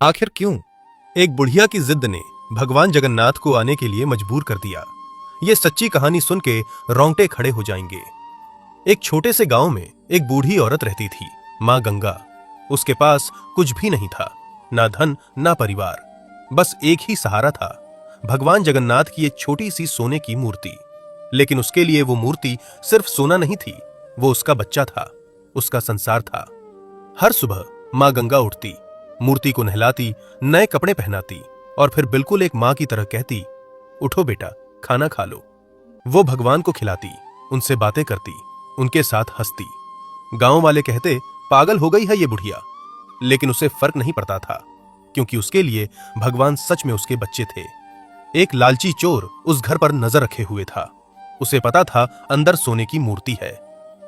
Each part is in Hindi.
आखिर क्यों? एक बुढ़िया की जिद ने भगवान जगन्नाथ को आने के लिए मजबूर कर दिया। ये सच्ची कहानी सुन के रोंगटे खड़े हो जाएंगे। एक छोटे से गांव में एक बूढ़ी औरत रहती थी, मां गंगा। उसके पास कुछ भी नहीं था, ना धन ना परिवार, बस एक ही सहारा था, भगवान जगन्नाथ की एक छोटी सी सोने की मूर्ति। लेकिन उसके लिए वो मूर्ति सिर्फ सोना नहीं थी, वो उसका बच्चा था, उसका संसार था। हर सुबह मां गंगा उठती, मूर्ति को नहलाती, नए कपड़े पहनाती और फिर बिल्कुल एक मां की तरह कहती, उठो बेटा, खाना खा लो। वो भगवान को खिलाती, उनसे बातें करती, उनके साथ हंसती। गांव वाले कहते, पागल हो गई है ये बुढ़िया, लेकिन उसे फर्क नहीं पड़ता था, क्योंकि उसके लिए भगवान सच में उसके बच्चे थे। एक लालची चोर उस घर पर नजर रखे हुए था। उसे पता था अंदर सोने की मूर्ति है।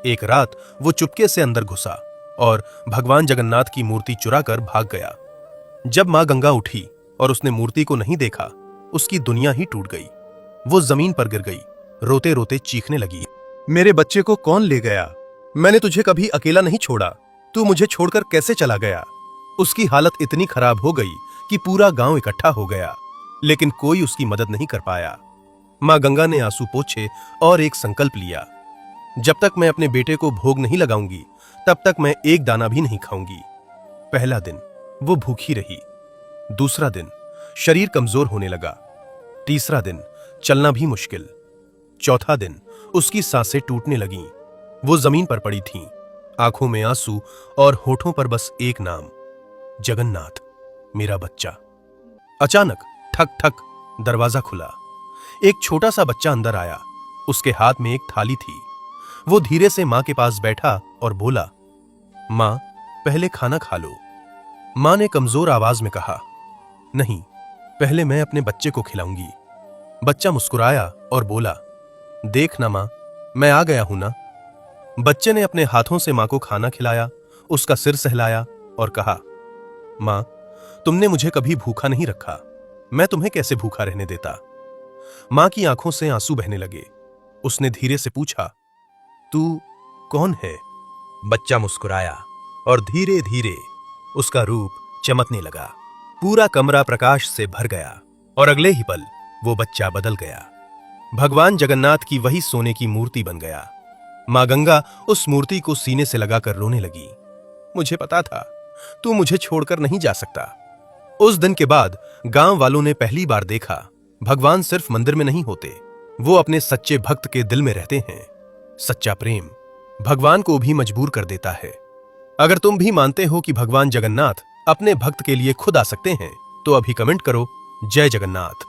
एक रात वो चुपके से अंदर घुसा और भगवान जगन्नाथ की मूर्ति चुरा कर भाग गया। जब मां गंगा उठी और उसने मूर्ति को नहीं देखा, उसकी दुनिया ही टूट गई। वो जमीन पर गिर गई, रोते रोते चीखने लगी, मेरे बच्चे को कौन ले गया? मैंने तुझे कभी अकेला नहीं छोड़ा, तू मुझे छोड़कर कैसे चला गया? उसकी हालत इतनी खराब हो गई कि पूरा गांव इकट्ठा हो गया, लेकिन कोई उसकी मदद नहीं कर पाया। मां गंगा ने आंसू पोंछे और एक संकल्प लिया, जब तक मैं अपने बेटे को भोग नहीं लगाऊंगी, तब तक मैं एक दाना भी नहीं खाऊंगी। पहला दिन वो भूखी रही, दूसरा दिन शरीर कमजोर होने लगा, तीसरा दिन चलना भी मुश्किल, चौथा दिन उसकी सांसें टूटने लगीं। वो जमीन पर पड़ी थीं, आंखों में आंसू और होठों पर बस एक नाम, जगन्नाथ, मेरा बच्चा। अचानक ठक ठक दरवाजा खुला। एक छोटा सा बच्चा अंदर आया, उसके हाथ में एक थाली थी। वो धीरे से मां के पास बैठा और बोला, मां, पहले खाना खा लो। मां ने कमजोर आवाज में कहा, नहीं, पहले मैं अपने बच्चे को खिलाऊंगी। बच्चा मुस्कुराया और बोला, देख ना मां, मैं आ गया हूं ना। बच्चे ने अपने हाथों से मां को खाना खिलाया, उसका सिर सहलाया और कहा, मां, तुमने मुझे कभी भूखा नहीं रखा, मैं तुम्हें कैसे भूखा रहने देता। मां की आंखों से आंसू बहने लगे। उसने धीरे से पूछा, तू कौन है? बच्चा मुस्कुराया और धीरे धीरे उसका रूप चमकने लगा। पूरा कमरा प्रकाश से भर गया और अगले ही पल वो बच्चा बदल गया। भगवान जगन्नाथ की वही सोने की मूर्ति बन गया। मां गंगा उस मूर्ति को सीने से लगाकर रोने लगी, मुझे पता था तू मुझे छोड़कर नहीं जा सकता। उस दिन के बाद गांव वालों ने पहली बार देखा, भगवान सिर्फ मंदिर में नहीं होते, वो अपने सच्चे भक्त के दिल में रहते हैं। सच्चा प्रेम भगवान को भी मजबूर कर देता है। अगर तुम भी मानते हो कि भगवान जगन्नाथ अपने भक्त के लिए खुद आ सकते हैं, तो अभी कमेंट करो, जय जगन्नाथ।